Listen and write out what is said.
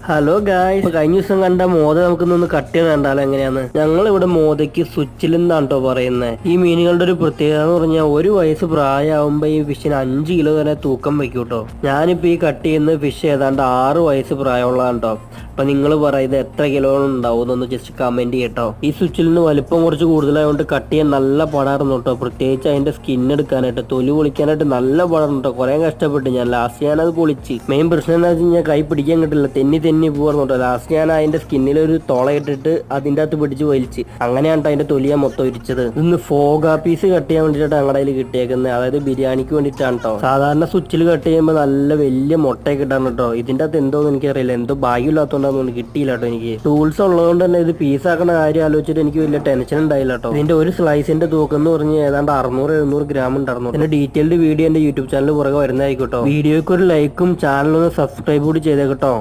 Hello guys, കഴിഞ്ഞ ദിവസം കണ്ട മോത നമുക്കൊന്ന് കട്ട് ചെയ്ത് കണ്ടാലോ എങ്ങനെയാന്ന്. ഞങ്ങൾ ഇവിടെ മോതയ്ക്ക് സ്വിച്ചിൽ നിന്നാണ് കേട്ടോ പറയുന്നത്. ഈ മീനുകളുടെ ഒരു പ്രത്യേകത എന്ന് പറഞ്ഞാൽ ഒരു വയസ്സ് പ്രായമാകുമ്പോ ഈ ഫിഷിന് 5 കിലോ വരെ തൂക്കം വയ്ക്കും കേട്ടോ. ഞാനിപ്പോ ഈ കട്ട് ചെയ്യുന്ന ഫിഷ് ഏതാണ്ട് 6 വയസ്സ് പ്രായമുള്ളതാണ് കേട്ടോ. അപ്പൊ നിങ്ങൾ പറ ഇത് എത്ര കിലോ ഉണ്ടാവും എന്നൊന്ന് ജസ്റ്റ് കമന്റ് ചെയ്യട്ടോ. ഈ സ്വിച്ചിൽ നിന്ന് വലിപ്പം കുറച്ച് കൂടുതലായതുകൊണ്ട് കട്ട് ചെയ്യാൻ നല്ല പാടായിരുന്നു കേട്ടോ. പ്രത്യേകിച്ച് അതിന്റെ സ്കിൻ എടുക്കാനായിട്ട്, തൊലി പൊളിക്കാനായിട്ട് നല്ല പാടായിരുന്നു കേട്ടോ. കുറെ കഷ്ടപ്പെട്ടു ഞാൻ. ലാസ്റ്റ് ഞാനത് പൊളിച്ച്. മെയിൻ പ്രശ്നം എന്താ വെച്ച് കഴിഞ്ഞാൽ കൈ പിടിക്കാൻ കിട്ടില്ല, തെന്നി പോകാറുണ്ട് കേട്ടോ. ലാസ്റ്റ് ഞാൻ അതിന്റെ സ്കിന്നിലൊരു തുളയിട്ടിട്ട് അതിന്റെ അകത്ത് പിടിച്ച് വലിച്ച്, അങ്ങനെയാണ് അതിന്റെ തൊലിയ മൊത്തം ഇരിച്ചത്. ഇന്ന് ഫോഗ പീസ് കട്ട് ചെയ്യാൻ വേണ്ടിയിട്ട് ഞങ്ങളുടെ കയ്യിൽ കിട്ടിയേക്കുന്നത്, അതായത് ബിരിയാണിക്ക് വേണ്ടിയിട്ടാണ് കേട്ടോ. സാധാരണ സ്വിച്ചിൽ കട്ട് ചെയ്യുമ്പോൾ നല്ല വലിയ മുട്ടയൊക്കെ ഇട്ടാണ് കേട്ടോ. ഇതിന്റെ അകത്ത് എന്തോന്ന് എനിക്കറിയില്ല, എന്തോ ഭാഗ്യമില്ലാത്തതുകൊണ്ടാന്ന് കിട്ടിയില്ല കേട്ടോ. എനിക്ക് ടൂൾസ് ഉള്ളതുകൊണ്ട് തന്നെ ഇത് പീസാക്കണ കാര്യം ആലോചിച്ചിട്ട് എനിക്ക് വലിയ ടെൻഷൻ ഉണ്ടായില്ല കേട്ടോ. ഇതിന്റെ ഒരു സ്ലൈസിന്റെ തൂക്കം എന്ന് പറഞ്ഞ് ഏതാണ്ട് 600-700 ഗ്രാം ഉണ്ടായിരുന്നു. എന്റെ ഡീറ്റെയിൽഡ് വീഡിയോ എന്റെ യൂട്യൂബ് ചാനൽ പുറകെ വരുന്നതായിരിക്കും കേട്ടോ. വീഡിയോക്ക് ഒരു ലൈക്കും ചാനലൊന്ന് സബ്സ്ക്രൈബ് കൂടി ചെയ്തേക്കട്ടോ.